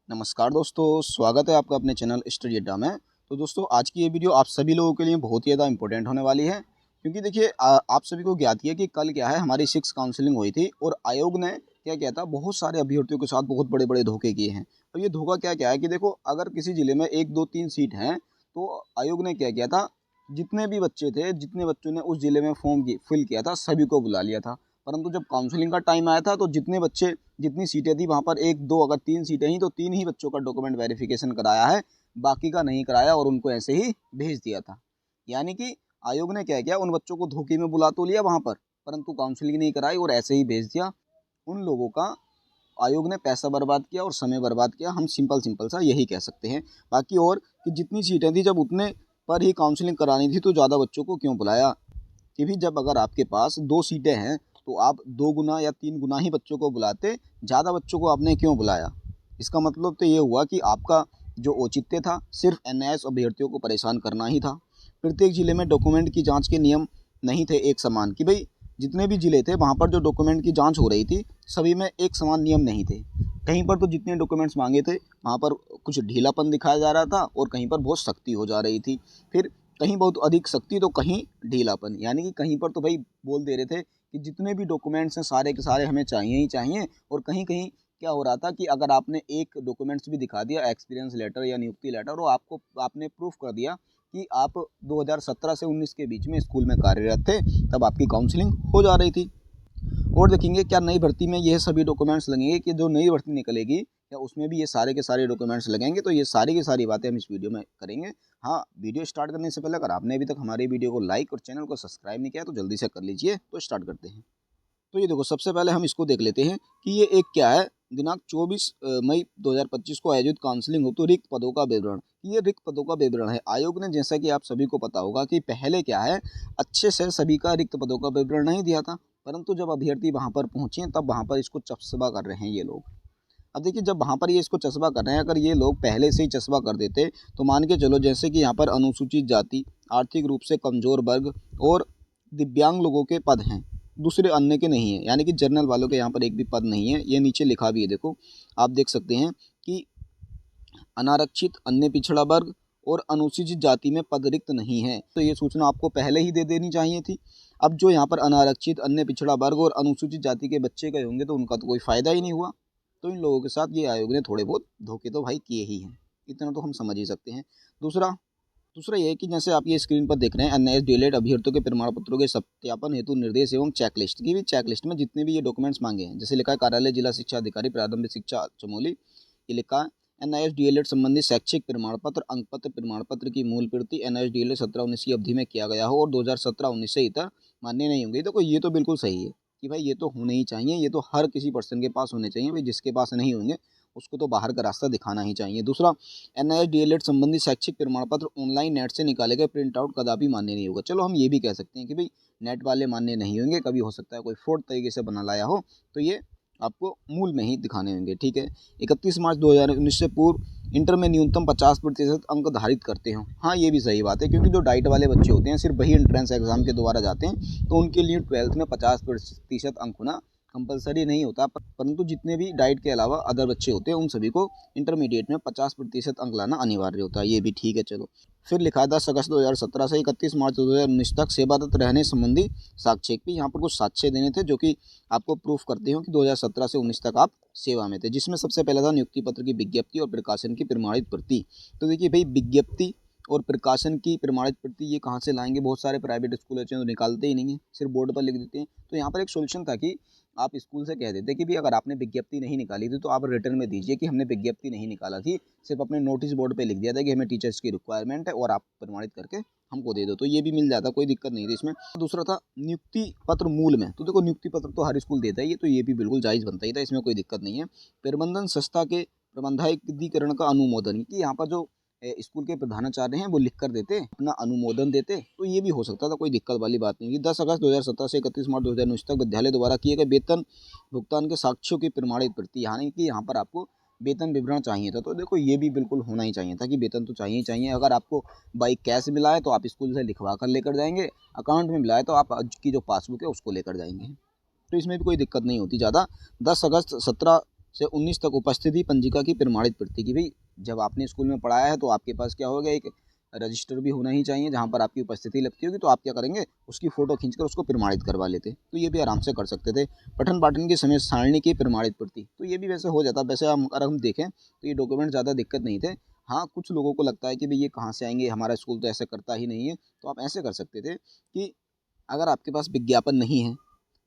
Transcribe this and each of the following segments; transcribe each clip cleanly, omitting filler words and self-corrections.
नमस्कार दोस्तों, स्वागत है आपका अपने चैनल स्टडी अड्डा में। तो दोस्तों, आज की ये वीडियो आप सभी लोगों के लिए बहुत ही ज़्यादा इंपॉर्टेंट होने वाली है, क्योंकि देखिए आप सभी को ज्ञात ही है कि कल क्या है, हमारी 6 काउंसलिंग हुई थी और आयोग ने क्या किया था, बहुत सारे अभ्यर्थियों के साथ बहुत बड़े-बड़े धोखे किए हैं। और ये धोखा क्या-क्या है कि देखो, अगर किसी ज़िले में 1, 2, 3 सीट हैं, तो आयोग ने क्या किया था, जितने भी बच्चे थे, जितने बच्चों ने उस ज़िले में फॉर्म फिल किया था, सभी को बुला लिया था। परंतु जब काउंसलिंग का टाइम आया था, तो जितने बच्चे जितनी सीटें थी वहाँ पर 1-2 अगर 3 सीटें ही तो 3 ही बच्चों का डॉक्यूमेंट वेरिफिकेशन कराया है, बाकी का नहीं कराया और उनको ऐसे ही भेज दिया था। यानी कि आयोग ने क्या किया, उन बच्चों को धोखे में बुला तो लिया वहाँ पर, परंतु काउंसलिंग नहीं कराई और ऐसे ही भेज दिया। उन लोगों का आयोग ने पैसा बर्बाद किया और समय बर्बाद किया, हम सिंपल सा यही कह सकते हैं। बाकी और कि जितनी सीटें थी, जब उतने पर ही काउंसलिंग करानी थी तो ज़्यादा बच्चों को क्यों बुलाया? कि भी जब अगर आपके पास 2 सीटें हैं, तो आप 2 गुना या 3 गुना ही बच्चों को बुलाते, ज़्यादा बच्चों को आपने क्यों बुलाया? इसका मतलब तो ये हुआ कि आपका जो औचित्य था, सिर्फ़ एनआईएएस अभ्यर्थियों को परेशान करना ही था। प्रत्येक ज़िले में डॉक्यूमेंट की जाँच के नियम नहीं थे एक समान, कि भई जितने भी ज़िले थे, वहाँ पर जो डॉक्यूमेंट की जाँच हो रही थी, सभी में एक समान नियम नहीं थे। कहीं पर तो जितने डॉक्यूमेंट्स माँगे थे, वहाँ पर कुछ ढीलापन दिखाया जा रहा था और कहीं पर बहुत सख्ती हो जा रही थी। फिर कहीं बहुत अधिक सख्ती तो कहीं ढीलापन, यानी कि कहीं पर तो भाई बोल दे रहे थे कि जितने भी डॉक्यूमेंट्स हैं सारे के सारे हमें चाहिए ही चाहिए, और कहीं-कहीं क्या हो रहा था कि अगर आपने एक डॉक्यूमेंट्स भी दिखा दिया, एक्सपीरियंस लेटर या नियुक्ति लेटर, और आपने प्रूफ कर दिया कि आप 2017 से 19 के बीच में स्कूल में कार्यरत थे, तब आपकी काउंसलिंग हो जा रही थी। और देखेंगे क्या नई भर्ती में ये सभी डॉक्यूमेंट्स लगेंगे, कि जो नई भर्ती निकलेगी क्या उसमें भी ये सारे के सारे डॉक्यूमेंट्स लगेंगे? तो ये सारी की सारी बातें हम इस वीडियो में करेंगे। हाँ, वीडियो स्टार्ट करने से पहले अगर आपने अभी तक हमारी वीडियो को लाइक और चैनल को सब्सक्राइब नहीं किया तो जल्दी से कर लीजिए। तो स्टार्ट करते हैं। तो ये देखो, सबसे पहले हम इसको देख लेते हैं कि ये एक क्या है, दिनांक 24 मई 2025 को आयोजित काउंसलिंग हेतु रिक्त पदों का विवरण। ये रिक्त पदों का विवरण है। आयोग ने, जैसा कि आप सभी को पता होगा कि पहले क्या है, अच्छे से सभी का रिक्त पदों का विवरण नहीं दिया था, परंतु जब अभ्यर्थी वहाँ पर पहुँचे तब वहाँ पर इसको चस्पा कर रहे हैं ये लोग। अब देखिए, जब वहाँ पर ये इसको चस्पा कर रहे हैं, अगर ये लोग पहले से ही चस्पा कर देते तो मान के चलो, जैसे कि यहाँ पर अनुसूचित जाति, आर्थिक रूप से कमज़ोर वर्ग और दिव्यांग लोगों के पद हैं, दूसरे अन्य के नहीं है, यानी कि जनरल वालों के यहाँ पर एक भी पद नहीं है। ये नीचे लिखा भी है, देखो आप देख सकते हैं कि अनारक्षित, अन्य पिछड़ा वर्ग और अनुसूचित जाति में पद रिक्त नहीं है। तो ये सूचना आपको पहले ही दे देनी चाहिए थी। अब जो यहाँ पर अनारक्षित, अन्य पिछड़ा वर्ग और अनुसूचित जाति के बच्चे गए होंगे तो उनका तो कोई फ़ायदा ही नहीं हुआ। तो इन लोगों के साथ ये आयोग ने थोड़े बहुत धोखे तो भाई किए ही हैं, इतना तो हम समझ ही सकते हैं। दूसरा दूसरा ये है कि जैसे आप ये स्क्रीन पर देख रहे हैं, एनआईएएस डीएलएड अभ्यर्थियों के प्रमाण पत्रों के सत्यापन हेतु निर्देश एवं चेकलिस्ट की भी, चेकलिस्ट में जितने भी ये डॉक्यूमेंट्स मांगे हैं, जैसे लिखा है कार्यालय जिला शिक्षा अधिकारी प्रारंभिक शिक्षा चमोली, ये लिखा है एनआईएएस डीएलएड संबंधी शैक्षिक प्रमाण पत्र, अंक पत्र, प्रमाण पत्र की मूल प्रति एनआईएएस डीएलएड 17-19 की अवधि में किया गया हो और 2017-19 से इतर मान्य नहीं होंगे। देखो, ये तो बिल्कुल सही है कि भाई ये तो होने ही चाहिए, ये तो हर किसी पर्सन के पास होने चाहिए भाई, जिसके पास नहीं होंगे उसको तो बाहर का रास्ता दिखाना ही चाहिए। दूसरा, एनआईएएस डीएलएड संबंधी शैक्षिक प्रमाण पत्र ऑनलाइन नेट से निकाले गए प्रिंट आउट कदापि मान्य नहीं होगा। चलो हम ये भी कह सकते हैं कि भाई नेट वाले मान्य नहीं होंगे, कभी हो सकता है कोई फ्रॉड तरीके से बना लाया हो, तो ये आपको मूल में ही दिखाने होंगे, ठीक है। 31 मार्च 2019 से पूर्व इंटर में न्यूनतम 50% अंक धारित करते हो। हाँ, ये भी सही बात है, क्योंकि जो डाइट वाले बच्चे होते हैं सिर्फ वही एंट्रेंस एग्जाम के द्वारा जाते हैं, तो उनके लिए 12th में 50% अंक होना कंपलसरी नहीं होता, परंतु जितने भी डाइट के अलावा अदर बच्चे होते हैं उन सभी को इंटरमीडिएट में 50% अंक लाना अनिवार्य होता है। ये भी ठीक है, चलो। फिर लिखा है 10 अगस्त 2017 से 31 मार्च 2019 तक सेवारत रहने संबंधी साक्ष्य भी, यहाँ पर कुछ साक्ष्य देने थे जो कि आपको प्रूफ करते हो कि 2017 से 19 तक आप सेवा में थे, जिसमें सबसे पहला था नियुक्ति पत्र की विज्ञप्ति और प्रकाशन की प्रमाणित प्रति। तो देखिए भाई, विज्ञप्ति और प्रकाशन की प्रमाणित प्रति ये कहाँ से लाएंगे? बहुत सारे प्राइवेट स्कूल होते हैं तो निकालते ही नहीं है, सिर्फ बोर्ड पर लिख देते हैं। तो यहाँ पर एक सोल्यूशन था कि आप स्कूल से कह देते कि भी अगर आपने विज्ञप्ति नहीं निकाली थी तो आप रिटर्न में दीजिए कि हमने विज्ञप्ति नहीं निकाला थी, सिर्फ अपने नोटिस बोर्ड पे लिख दिया था कि हमें टीचर्स की रिक्वायरमेंट है और आप प्रमाणित करके हमको दे दो, तो ये भी मिल जाता, कोई दिक्कत नहीं थी इसमें। दूसरा था नियुक्ति पत्र मूल में। तो देखो, नियुक्ति पत्र तो हर स्कूल देता है, ये तो ये भी बिल्कुल जायज़ बनता ही था, इसमें कोई दिक्कत नहीं है। प्रबंधन संस्था के प्रबंधाधिकरण का अनुमोदन, कि यहाँ पर जो स्कूल के प्रधानाचार्य हैं वो लिख कर देते, अपना अनुमोदन देते, तो ये भी हो सकता था, कोई दिक्कत वाली बात नहीं थी। 10 अगस्त 2017 से 31 मार्च 2019 तक विद्यालय द्वारा किए गए वेतन भुगतान के साक्ष्यों की प्रमाणित प्रति, यानी कि यहाँ पर आपको वेतन विवरण चाहिए था। तो देखो, ये भी बिल्कुल होना ही चाहिए था कि वेतन तो चाहिए ही चाहिए। अगर आपको बाई कैश मिला है तो आप स्कूल से लिखवा कर लेकर जाएंगे, अकाउंट में मिला है तो आप की जो पासबुक है उसको लेकर जाएंगे, तो इसमें भी कोई दिक्कत नहीं होती ज़्यादा। 10 अगस्त 17 से 19 तक उपस्थिति पंजिका की प्रमाणित प्रति की। भाई जब आपने स्कूल में पढ़ाया है तो आपके पास क्या होगा, एक रजिस्टर भी होना ही चाहिए जहाँ पर आपकी उपस्थिति लगती होगी। तो आप क्या करेंगे, उसकी फ़ोटो खींचकर उसको प्रमाणित करवा लेते, तो ये भी आराम से कर सकते थे। पठन पाठन की समय सारणी की प्रमाणित प्रति, तो ये भी वैसे हो जाता। वैसे अगर हम देखें तो ये डॉक्यूमेंट ज़्यादा दिक्कत नहीं थे। हाँ, कुछ लोगों को लगता है कि भाई ये कहाँ से आएंगे, हमारा स्कूल तो ऐसे करता ही नहीं है। तो आप ऐसे कर सकते थे कि अगर आपके पास विज्ञापन नहीं है,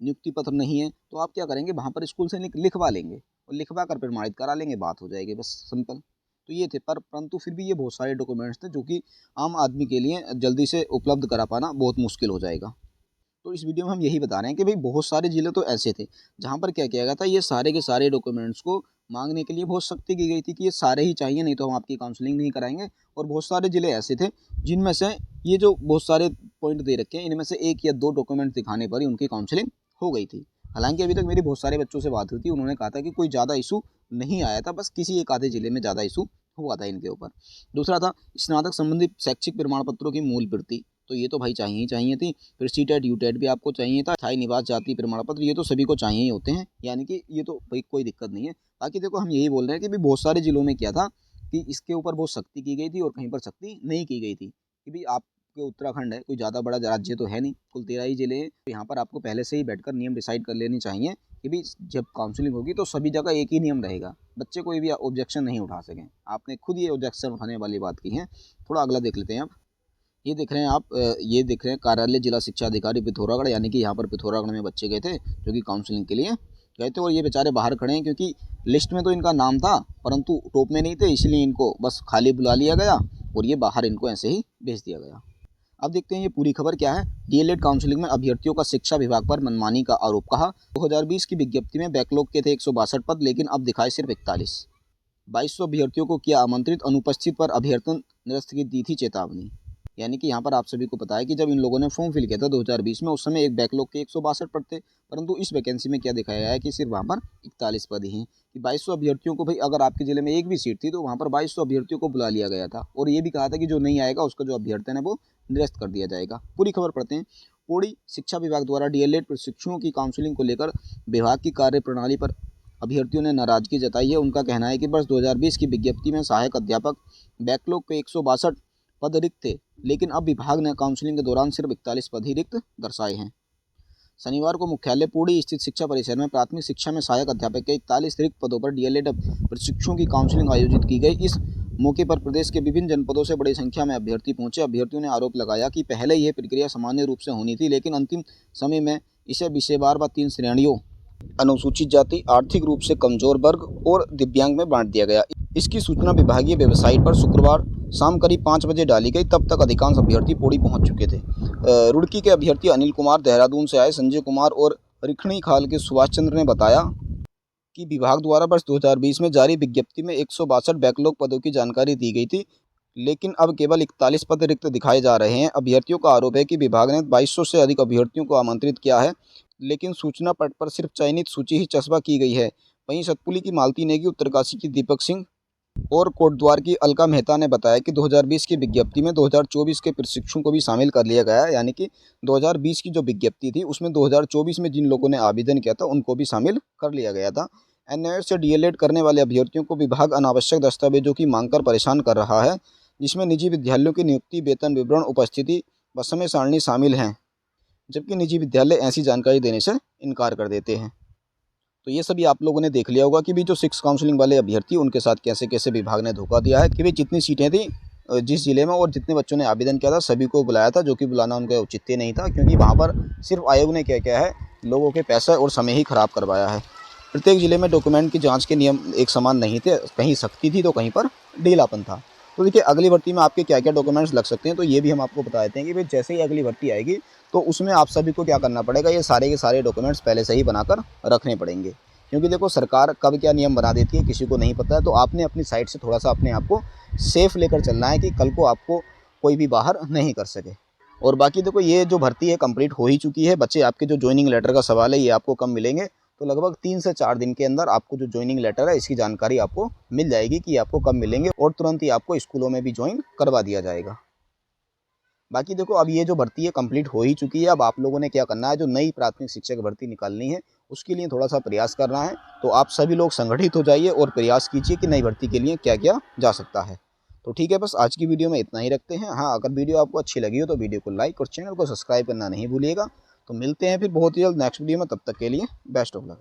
नियुक्ति पत्र नहीं है, तो आप क्या करेंगे, वहाँ पर स्कूल से लिखवा लेंगे और लिखवा कर प्रमाणित करा लेंगे, बात हो जाएगी, बस सिंपल। तो ये थे, परंतु फिर भी ये बहुत सारे डॉक्यूमेंट्स थे जो कि आम आदमी के लिए जल्दी से उपलब्ध करा पाना बहुत मुश्किल हो जाएगा। तो इस वीडियो में हम यही बता रहे हैं कि भाई बहुत सारे ज़िले तो ऐसे थे जहाँ पर क्या किया गया था, ये सारे के सारे डॉक्यूमेंट्स को मांगने के लिए बहुत सख्ती की गई थी कि ये सारे ही चाहिए, नहीं तो हम आपकी काउंसलिंग नहीं कराएंगे। और बहुत सारे ज़िले ऐसे थे जिनमें से ये जो बहुत सारे पॉइंट दे रखे हैं, इनमें से 1 या 2 डॉक्यूमेंट दिखाने पर ही उनकी काउंसलिंग हो गई थी। हालांकि अभी तक मेरी बहुत सारे बच्चों से बात हुई थी, उन्होंने कहा था कि कोई ज़्यादा इशू नहीं आया था, बस किसी एक आधे ज़िले में ज़्यादा इशू हुआ था इनके ऊपर। दूसरा था स्नातक संबंधित शैक्षिक प्रमाण पत्रों की मूल प्रति, तो ये तो भाई चाहिए ही चाहिए थी। फिर सीटेट यूटेट भी आपको चाहिए था। स्थायी निवास जाति प्रमाण पत्र, ये तो सभी को चाहिए ही होते हैं, यानी कि ये तो भाई कोई दिक्कत नहीं है। बाकी देखो हम यही बोल रहे हैं कि भाई बहुत सारे जिलों में क्या था कि इसके ऊपर बहुत सख्ती की गई थी और कहीं पर सख्ती नहीं की गई थी कि भाई आपके उत्तराखंड है, कोई ज़्यादा बड़ा राज्य तो है नहीं, कुल 13 ही जिले हैं। तो यहाँ पर आपको पहले से ही बैठकर नियम डिसाइड कर लेनी चाहिए कि भाई जब काउंसलिंग होगी तो सभी जगह एक ही नियम रहेगा, बच्चे कोई भी ऑब्जेक्शन नहीं उठा सकें। आपने खुद ये ऑब्जेक्शन उठाने वाली बात की है। थोड़ा अगला देख लेते हैं आप। ये देख रहे हैं आप, ये देख रहे हैं कार्यालय जिला शिक्षा अधिकारी पिथौरागढ़, यानी कि यहाँ पर पिथौरागढ़ में बच्चे गए थे जो कि काउंसलिंग के लिए गए थे। और ये बेचारे बाहर खड़े हैं क्योंकि लिस्ट में तो इनका नाम था परंतु टॉप में नहीं थे, इसलिए इनको बस खाली बुला लिया गया और ये बाहर इनको ऐसे ही भेज दिया गया। अब देखते हैं ये पूरी खबर क्या है। डीएलएड काउंसलिंग में अभ्यर्थियों का शिक्षा विभाग पर मनमानी का आरोप। कहा 2020 की विज्ञप्ति में बैकलॉग के थे 162 पद, लेकिन अब दिखाए सिर्फ 41। 2200 अभ्यर्थियों को किया आमंत्रित, अनुपस्थित पर अभ्यर्थन निरस्त की दी थी चेतावनी। यानी कि यहाँ पर आप सभी को पता है कि जब इन लोगों ने फॉर्म फिल किया था 2020 में, उस समय एक बैकलॉग के 162 पद थे, परंतु इस वैकेंसी में क्या दिखाया गया है कि सिर्फ वहाँ पर 41 पद ही हैं। कि 2200 अभ्यर्थियों को, भाई अगर आपके जिले में एक भी सीट थी तो वहाँ पर 2200 अभ्यर्थियों को बुला लिया गया था और ये भी कहा था कि जो नहीं आएगा उसका जो अभ्यर्थन है वो निरस्त कर दिया जाएगा। पूरी खबर पढ़ते हैं। पौड़ी शिक्षा विभाग द्वारा डीएलएड प्रशिक्षुओं की काउंसलिंग को लेकर विभाग की कार्यप्रणाली पर अभ्यर्थियों ने नाराजगी जताई है। उनका कहना है कि वर्ष 2020 की विज्ञप्ति में सहायक अध्यापक बैकलॉग के 162 पद रिक्त थे, लेकिन अब विभाग ने काउंसलिंग के दौरान सिर्फ 41 पद ही रिक्त दर्शाए हैं। शनिवार को मुख्यालय पौड़ी स्थित शिक्षा परिसर में प्राथमिक शिक्षा में सहायक अध्यापक के 41 रिक्त पदों पर डीएलएड प्रशिक्षुओं की काउंसलिंग आयोजित की गई। इस मौके पर प्रदेश के विभिन्न जनपदों से बड़ी संख्या में अभ्यर्थी पहुंचे। अभ्यर्थियों ने आरोप लगाया कि पहले यह प्रक्रिया सामान्य रूप से होनी थी, लेकिन अंतिम समय में इसे विषयवार व 3 श्रेणियों, अनुसूचित जाति, आर्थिक रूप से कमजोर वर्ग और दिव्यांग में बांट दिया गया। इसकी सूचना विभागीय वेबसाइट पर शुक्रवार शाम करीब 5 बजे डाली गई। तब तक अधिकांश अभ्यर्थी पौड़ी पहुंच चुके थे। रुड़की के अभ्यर्थी अनिल कुमार, देहरादून से आए संजय कुमार और रिखणी खाल के सुभाष चंद्र ने बताया कि विभाग द्वारा वर्ष 2020 में जारी विज्ञप्ति में 162 बैकलॉग पदों की जानकारी दी गई थी, लेकिन अब केवल 41 पद रिक्त दिखाए जा रहे हैं। अभ्यर्थियों का आरोप है कि विभाग ने 2200 से अधिक अभ्यर्थियों को आमंत्रित किया है, लेकिन सूचना पट पर सिर्फ चयनित सूची ही चस्पा की गई है। वहीं सतपुली की मालती नेगी, उत्तरकाशी की दीपक सिंह और कोटद्वार की अलका मेहता ने बताया कि 2020 की विज्ञप्ति में 2024 के प्रशिक्षुओं को भी शामिल कर लिया गया है। यानी कि 2020 की जो विज्ञप्ति थी उसमें 2024 में जिन लोगों ने आवेदन किया था उनको भी शामिल कर लिया गया था। एनएएस से डीएलएड करने वाले अभ्यर्थियों को विभाग अनावश्यक दस्तावेजों की मांग कर परेशान कर रहा है, जिसमें निजी विद्यालयों की नियुक्ति, वेतन विवरण, उपस्थिति व समय सारणी शामिल हैं, जबकि निजी विद्यालय ऐसी जानकारी देने से इनकार कर देते हैं। तो ये सभी आप लोगों ने देख लिया होगा कि भी जो 6 काउंसलिंग वाले अभ्यर्थी उनके साथ कैसे कैसे विभाग ने धोखा दिया है कि भाई जितनी सीटें थी जिस जिले में और जितने बच्चों ने आवेदन किया था सभी को बुलाया था, जो कि बुलाना उनका औचित्य नहीं था, क्योंकि वहाँ पर सिर्फ आयोग ने क्या क्या है, लोगों के पैसा और समय ही खराब करवाया है। प्रत्येक जिले में डॉक्यूमेंट की जाँच के नियम एक समान नहीं थे, कहीं सख्ती थी तो कहीं पर ढीलापन था। तो देखिए अगली भर्ती में आपके क्या क्या डॉक्यूमेंट्स लग सकते हैं, तो ये भी हम आपको बता देते हैं कि भाई जैसे ही अगली भर्ती आएगी तो उसमें आप सभी को क्या करना पड़ेगा, ये सारे के सारे डॉक्यूमेंट्स पहले से ही बनाकर रखने पड़ेंगे। क्योंकि देखो सरकार कब क्या नियम बना देती है किसी को नहीं पता है, तो आपने अपनी साइड से थोड़ा सा अपने आप को सेफ लेकर चलना है कि कल को आपको कोई भी बाहर नहीं कर सके। और बाकी देखो ये जो भर्ती है कंप्लीट हो ही चुकी है। बच्चे आपके जो ज्वाइनिंग लेटर का सवाल है ये आपको कब मिलेंगे, तो लगभग 3 से 4 दिन के अंदर आपको जो ज्वाइनिंग लेटर है इसकी जानकारी आपको मिल जाएगी कि आपको कब मिलेंगे, और तुरंत ही आपको स्कूलों में भी ज्वाइन करवा दिया जाएगा। बाकी देखो अब ये जो भर्ती है कंप्लीट हो ही चुकी है। अब आप लोगों ने क्या करना है, जो नई प्राथमिक शिक्षक भर्ती निकालनी है उसके लिए थोड़ा सा प्रयास करना है। तो आप सभी लोग संगठित हो जाइए और प्रयास कीजिए कि नई भर्ती के लिए क्या किया जा सकता है। तो ठीक है, बस आज की वीडियो में इतना ही रखते हैं। हाँ, अगर वीडियो आपको अच्छी लगी हो तो वीडियो को लाइक और चैनल को सब्सक्राइब करना नहीं भूलिएगा। तो मिलते हैं फिर बहुत ही जल्द नेक्स्ट वीडियो में, तब तक के लिए बेस्ट ऑफ लक।